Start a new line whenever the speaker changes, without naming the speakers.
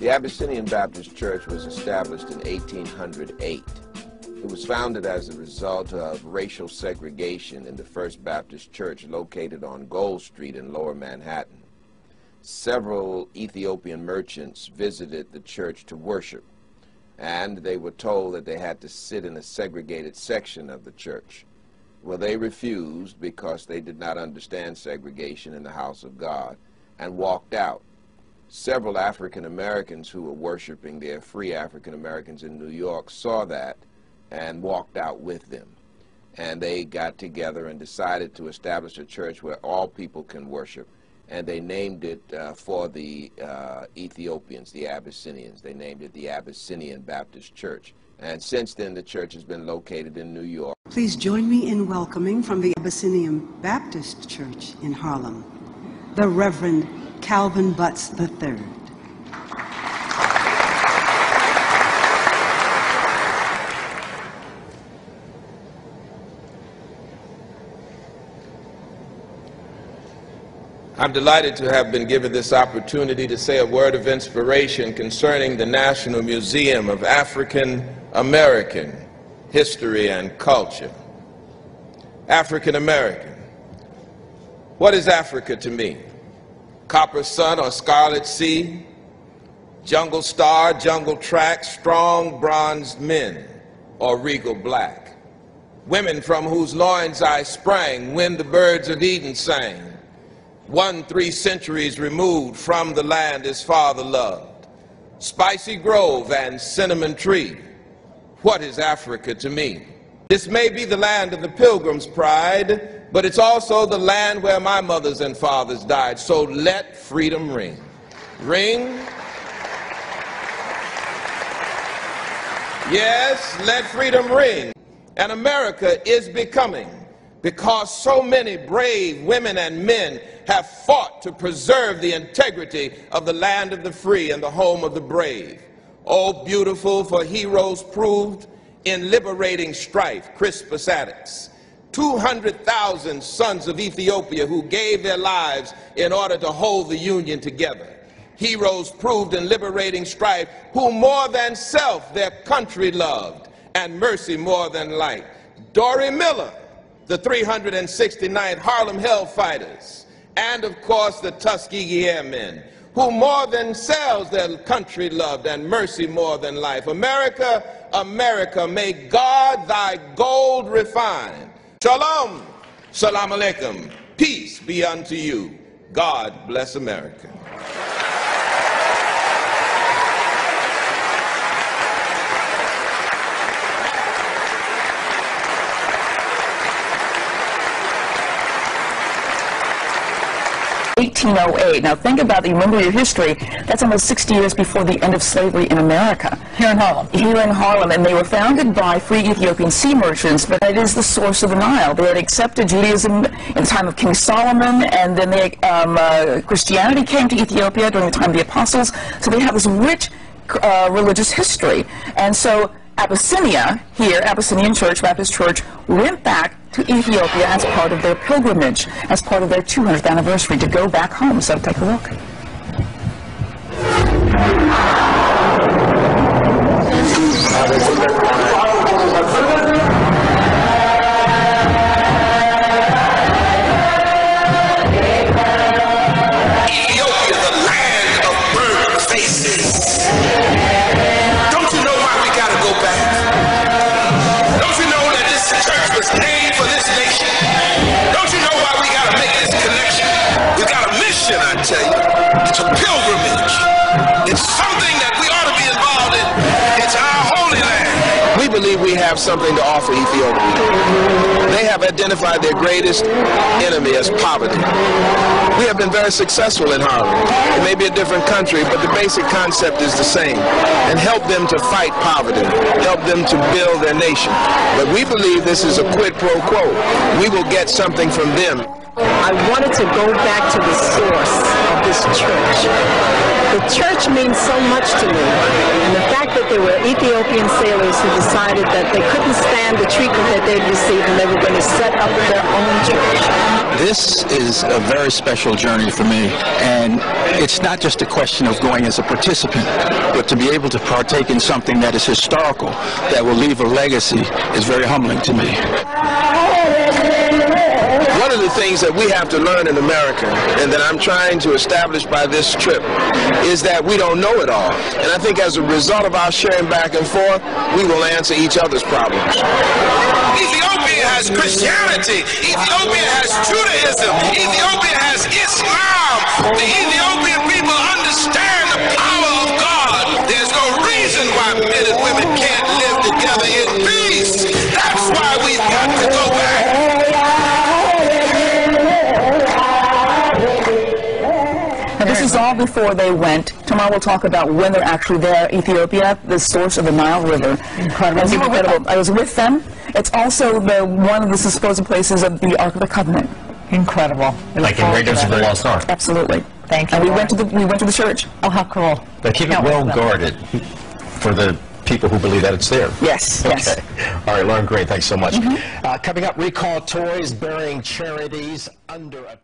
The Abyssinian Baptist Church was established in 1808. It was founded as a result of racial segregation in the First Baptist Church located on Gold Street in Lower Manhattan. Several Ethiopian merchants visited the church to worship, and they were told that they had to sit in a segregated section of the church. Well, they refused because they did not understand segregation in the house of God and walked out. Several African Americans who were worshiping there, free African Americans in New York, saw that and walked out with them. And they got together and decided to establish a church where all people can worship. And they named it for the Ethiopians, the Abyssinians. They named it the Abyssinian Baptist Church. And since then, the church has been located in New York.
Please join me in welcoming from the Abyssinian Baptist Church in Harlem, the Reverend Calvin Butts III.
I'm delighted to have been given this opportunity to say a word of inspiration concerning the National Museum of African American History and Culture. African American. What is Africa to me? Copper sun or scarlet sea? Jungle star, jungle track, strong bronzed men, or regal black? Women from whose loins I sprang when the birds of Eden sang. 3 centuries removed from the land his father loved. Spicy grove and cinnamon tree. What is Africa to me? This may be the land of the pilgrim's pride, but it's also the land where my mothers and fathers died. So let freedom ring. Ring. Yes, let freedom ring. And America is becoming, because so many brave women and men have fought to preserve the integrity of the land of the free and the home of the brave. Oh, beautiful for heroes proved in liberating strife, Crispus Attucks. 200,000 sons of Ethiopia who gave their lives in order to hold the Union together. Heroes proved in liberating strife, who more than self their country loved, and mercy more than life. Dory Miller, the 369th Harlem Hellfighters, and of course the Tuskegee Airmen, who more than selves their country loved, and mercy more than life. America, America, may God thy gold refine. Shalom, salam alaikum, peace be unto you. God bless America.
1808. Now think about, you remember your history, that's almost 60 years before the end of slavery in America.
Here in Harlem.
Here in Harlem, and they were founded by free Ethiopian sea merchants, but it is the source of the Nile. They had accepted Judaism in the time of King Solomon, and then Christianity came to Ethiopia during the time of the apostles, so they have this rich religious history. And so Abyssinia, here, Abyssinian Church, Baptist Church, went back to Ethiopia as part of their pilgrimage, as part of their 200th anniversary, to go back home. So take a look.
Ethiopia, the land of burnt faces. Don't you know why we gotta go back? Don't you know that this church was named for this nation? Don't you know why we gotta make this connection? We got a mission, I tell you. It's a pilgrimage. It's something that we ought to be involved in. It's our holy land.
We believe we have something to offer Ethiopia. They have identified their greatest enemy as poverty. We have been very successful in Harlem. It may be a different country, but the basic concept is the same. And help them to fight poverty, help them to build their nation. But we believe this is a quid pro quo. We will get something from them.
I wanted to go back to the source of this church. The church means so much to me, and the fact that there were Ethiopian sailors who decided that they couldn't stand the treatment that they'd received and they were going to set up their own church.
This is a very special journey for me, and it's not just a question of going as a participant, but to be able to partake in something that is historical, that will leave a legacy, is very humbling to me.
One of the things that we have to learn in America, and that I'm trying to establish by this trip, is that we don't know it all. And I think as a result of our sharing back and forth, we will answer each other's problems.
Ethiopia has Christianity. Ethiopia has Judaism. Ethiopia has Islam. The Ethiopian people understand the power of God. There's no reason why men and women can't live together in peace. That's why we've got to go back.
Now, this is all before they went. Tomorrow we'll talk about when they're actually there. Ethiopia, the source of the Nile River. Incredible. I was with them. It's also one of the supposed places of the Ark of the Covenant.
Incredible.
Like in Raiders of the Lost Ark.
Absolutely.
Thank you.
And we went to the church.
Oh, how cool.
They keep it well guarded for the people who believe that it's there.
Yes.
Okay.
Yes.
All right, Lauren, great. Thanks so much. Coming up, recall toys bearing charities under a